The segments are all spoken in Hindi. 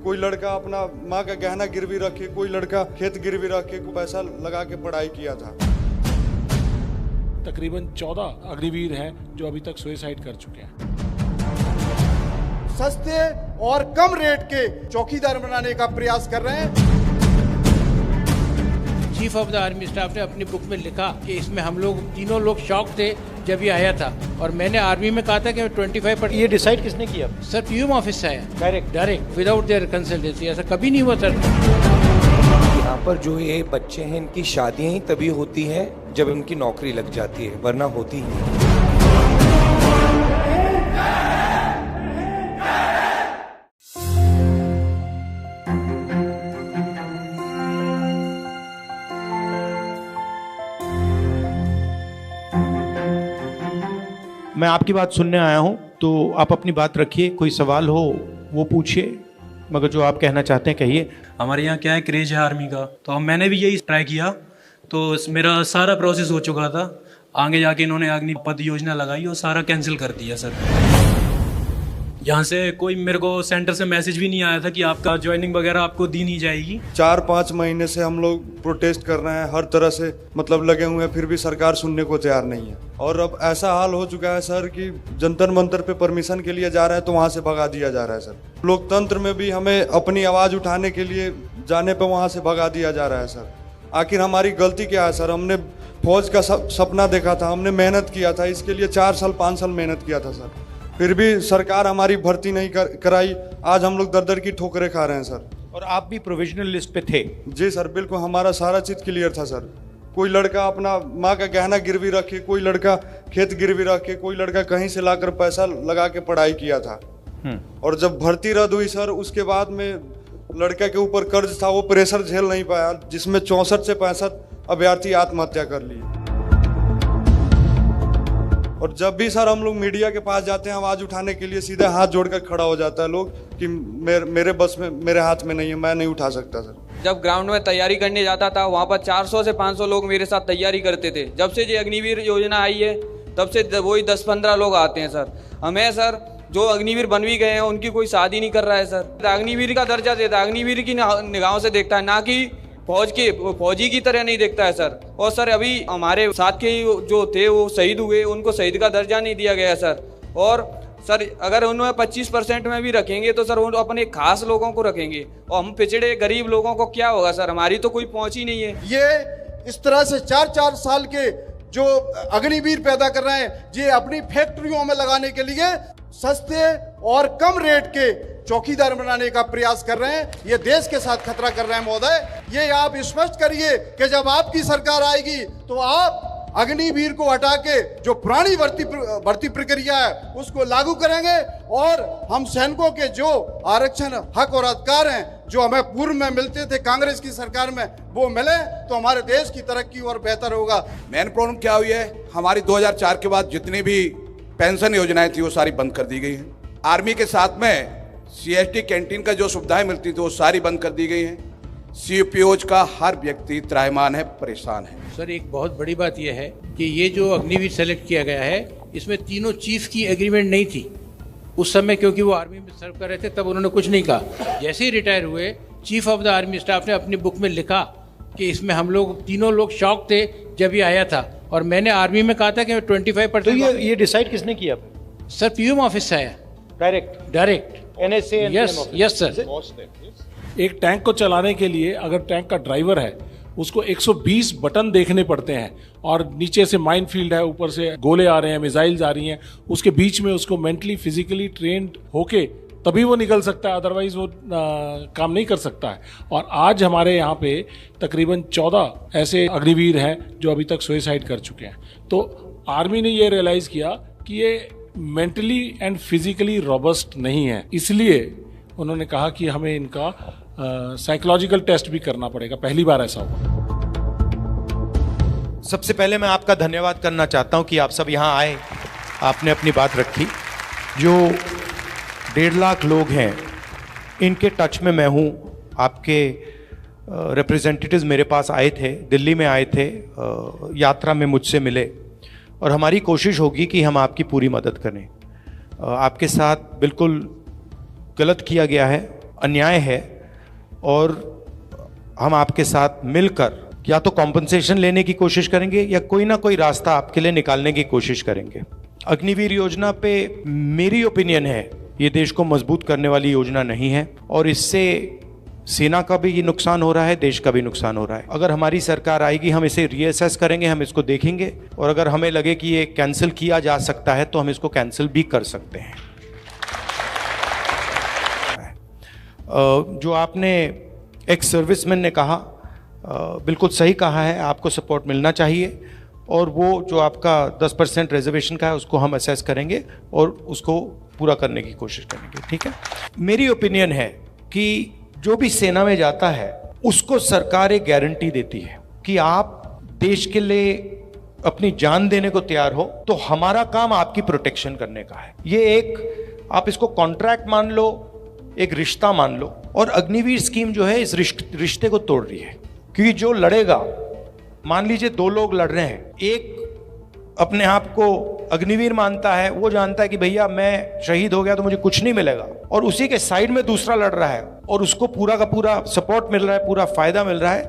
कोई लड़का अपना माँ का गहना गिरवी रख के, कोई लड़का खेत गिरवी रख के पैसा लगा के पढ़ाई किया था। तकरीबन 14 अग्निवीर हैं जो अभी तक सुसाइड कर चुके हैं। सस्ते और कम रेट के चौकीदार बनाने का प्रयास कर रहे हैं। Chief of the army staff ने अपनी बुक में लिखा कि इसमें हम लोग तीनों लोग शॉक थे जब ये आया था, और मैंने आर्मी में कहा था कि 25%। ये डिसाइड किसने किया? सर पीएम ऑफिस से आया, डायरेक्ट विदाउट देयर कंसल्टेंसी। ऐसा कभी नहीं हुआ सर। यहाँ पर जो ये बच्चे हैं, इनकी शादियाँ ही तभी होती हैं जब उनकी नौकरी लग जाती है, वरना होती ही नहीं। मैं आपकी बात सुनने आया हूं, तो आप अपनी बात रखिए, कोई सवाल हो वो पूछिए, मगर जो आप कहना चाहते हैं कहिए। हमारे यहाँ क्या है, क्रेज है आर्मी का, तो मैंने भी यही ट्राई किया, तो मेरा सारा प्रोसेस हो चुका था। आगे जाके इन्होंने अग्निपथ योजना लगाई और सारा कैंसिल कर दिया सर। यहाँ से कोई मेरे को सेंटर से मैसेज भी नहीं आया था कि आपका ज्वाइनिंग वगैरह आपको दी नहीं जाएगी। 4-5 महीने से हम लोग प्रोटेस्ट कर रहे हैं, हर तरह से मतलब लगे हुए हैं, फिर भी सरकार सुनने को तैयार नहीं है। और अब ऐसा हाल हो चुका है सर कि जंतर मंतर पे परमिशन के लिए जा रहे हैं तो वहाँ से भगा दिया जा रहा है सर। लोकतंत्र में भी हमें अपनी आवाज़ उठाने के लिए जाने पर वहाँ से भगा दिया जा रहा है सर। आखिर हमारी गलती क्या है सर? हमने फौज का सपना देखा था, हमने मेहनत किया था, इसके लिए 4 साल 5 साल मेहनत किया था सर, फिर भी सरकार हमारी भर्ती नहीं कराई। आज हम लोग दर-दर की ठोकरें खा रहे हैं सर। और आप भी प्रोविजनल लिस्ट पे थे? जी सर, बिल्कुल हमारा सारा चीज़ क्लियर था सर। कोई लड़का अपना माँ का गहना गिरवी रख के, कोई लड़का खेत गिरवी रख के, कोई लड़का कहीं से लाकर पैसा लगा के पढ़ाई किया था। और जब भर्ती रद्द हुई सर, उसके बाद में लड़के के ऊपर कर्ज था, वो प्रेशर झेल नहीं पाया, जिसमें 64 से 65 अभ्यर्थी आत्महत्या कर लिए। और जब भी सर हम लोग मीडिया के पास जाते हैं आवाज़ उठाने के लिए, सीधे हाथ जोड़कर खड़ा हो जाता है लोग कि मेरे बस में, मेरे हाथ में नहीं है, मैं नहीं उठा सकता सर। जब ग्राउंड में तैयारी करने जाता था, वहाँ पर 400 से 500 लोग मेरे साथ तैयारी करते थे। जब से ये अग्निवीर योजना आई है तब से वही 10-15 लोग आते हैं सर। हमें सर जो अग्निवीर बन भी गए हैं उनकी कोई शादी नहीं कर रहा है सर। अग्निवीर का दर्जा देता है, अग्निवीर की निगाहों से देखता है, ना कि फौजी की तरह नहीं देखता है सर। और सर अभी हमारे साथ के जो थे वो शहीद हुए, उनको शहीद का दर्जा नहीं दिया गया सर। और सर अगर उन्हें 25% में भी रखेंगे तो सर वो अपने खास लोगों को रखेंगे, और हम पिछड़े गरीब लोगों को क्या होगा सर? हमारी तो कोई पहुंच ही नहीं है। ये इस तरह से 4-4 साल के जो अग्निवीर पैदा कर रहे हैं, ये अपनी फैक्ट्रियों में लगाने के लिए सस्ते और कम रेट के चौकीदार बनाने का प्रयास कर रहे हैं। ये देश के साथ खतरा कर रहे हैं महोदय। ये आप स्पष्ट करिए कि जब आपकी सरकार आएगी तो आप अग्निवीर को हटा के जो पुरानी भर्ती प्रक्रिया है उसको लागू करेंगे, और हम सैनिकों के जो आरक्षण हक और अधिकार हैं जो हमें पूर्व में मिलते थे कांग्रेस की सरकार में, वो मिले तो हमारे देश की तरक्की और बेहतर होगा। मेन प्रॉब्लम क्या हुई है, हमारी 2004 के बाद जितनी भी पेंशन योजनाएं थी वो सारी बंद कर दी गई हैं। आर्मी के साथ में CST कैंटीन का जो सुविधाएं मिलती थी वो सारी बंद कर दी गई हैं। CPOज का हर व्यक्ति त्राहिमाम है, परेशान है। सर एक बहुत बड़ी बात यह है कि ये जो अग्निवीर सेलेक्ट किया गया है, इसमें तीनों चीफ की एग्रीमेंट नहीं थी उस समय, क्योंकि वो आर्मी में सर्व कर रहे थे, तब उन्होंने कुछ नहीं कहा। जैसे ही रिटायर हुए, chief of the army staff ने अपनी बुक में लिखा कि इसमें हम लोग तीनों लोग शॉक थे जब ये आया था, और मैंने आर्मी में कहा था कि 25%। तो ये डिसाइड किसने किया? सर पीएम ऑफिस से आया, डायरेक्ट NSA। Yes sir. एक टैंक को चलाने के लिए अगर टैंक का ड्राइवर है, उसको 120 बटन देखने पड़ते हैं, और नीचे से माइन फील्ड है, ऊपर से गोले आ रहे हैं, मिसाइल्स आ रही हैं, उसके बीच में उसको मेंटली फिजिकली ट्रेंड होके तभी वो निकल सकता है, अदरवाइज वो काम नहीं कर सकता है। और आज हमारे यहाँ पे तकरीबन 14 ऐसे अग्निवीर हैं जो अभी तक सुसाइड कर चुके हैं। तो आर्मी ने ये रियलाइज़ किया कि ये मेंटली एंड फिजिकली रोबस्ट नहीं है, इसलिए उन्होंने कहा कि हमें इनका साइकोलॉजिकल टेस्ट भी करना पड़ेगा। पहली बार ऐसा हुआ। सबसे पहले मैं आपका धन्यवाद करना चाहता हूं कि आप सब यहाँ आए, आपने अपनी बात रखी। जो 1.5 लाख लोग हैं, इनके टच में मैं हूँ। आपके रिप्रेजेंटेटिव्स मेरे पास आए थे, दिल्ली में आए थे, यात्रा में मुझसे मिले, और हमारी कोशिश होगी कि हम आपकी पूरी मदद करें। आपके साथ बिल्कुल गलत किया गया है, अन्याय है और हम आपके साथ मिलकर या तो कॉम्पनसेशन लेने की कोशिश करेंगे या कोई ना कोई रास्ता आपके लिए निकालने की कोशिश करेंगे। अग्निवीर योजना पे मेरी ओपिनियन है ये देश को मजबूत करने वाली योजना नहीं है और इससे सेना का भी नुकसान हो रहा है, देश का भी नुकसान हो रहा है। अगर हमारी सरकार आएगी हम इसे रीअसेस करेंगे, हम इसको देखेंगे और अगर हमें लगे कि ये कैंसिल किया जा सकता है तो हम इसको कैंसिल भी कर सकते हैं। जो आपने एक सर्विसमैन ने कहा, बिल्कुल सही कहा है, आपको सपोर्ट मिलना चाहिए और वो जो आपका 10% रिजर्वेशन का है उसको हम असेस करेंगे और उसको पूरा करने की कोशिश करेंगे, ठीक है। मेरी ओपिनियन है कि जो भी सेना में जाता है उसको सरकार एक गारंटी देती है कि आप देश के लिए अपनी जान देने को तैयार हो तो हमारा काम आपकी प्रोटेक्शन करने का है। ये एक आप इसको कॉन्ट्रैक्ट मान लो, एक रिश्ता मान लो और अग्निवीर स्कीम जो है इस रिश्ते को तोड़ रही है। क्योंकि जो लड़ेगा, मान लीजिए 2 लोग लड़ रहे हैं, एक अपने आप को अग्निवीर मानता है, वो जानता है कि भैया मैं शहीद हो गया तो मुझे कुछ नहीं मिलेगा, और उसी के साइड में दूसरा लड़ रहा है और उसको पूरा का पूरा सपोर्ट मिल रहा है, पूरा फायदा मिल रहा है,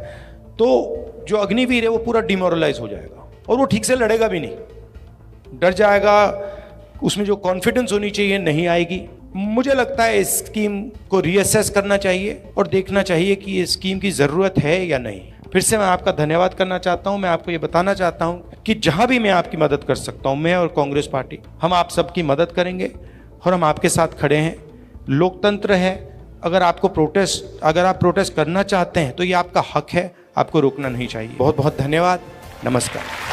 तो जो अग्निवीर है वो पूरा डिमोरलाइज हो जाएगा और वो ठीक से लड़ेगा भी नहीं, डर जाएगा, उसमें जो कॉन्फिडेंस होनी चाहिए नहीं आएगी। मुझे लगता है इस स्कीम को रीअसेस करना चाहिए और देखना चाहिए कि ये स्कीम की ज़रूरत है या नहीं। फिर से मैं आपका धन्यवाद करना चाहता हूं। मैं आपको ये बताना चाहता हूं कि जहां भी मैं आपकी मदद कर सकता हूं, मैं और कांग्रेस पार्टी हम आप सबकी मदद करेंगे और हम आपके साथ खड़े हैं। लोकतंत्र है, अगर आप प्रोटेस्ट करना चाहते हैं तो ये आपका हक है, आपको रोकना नहीं चाहिए। बहुत बहुत धन्यवाद, नमस्कार।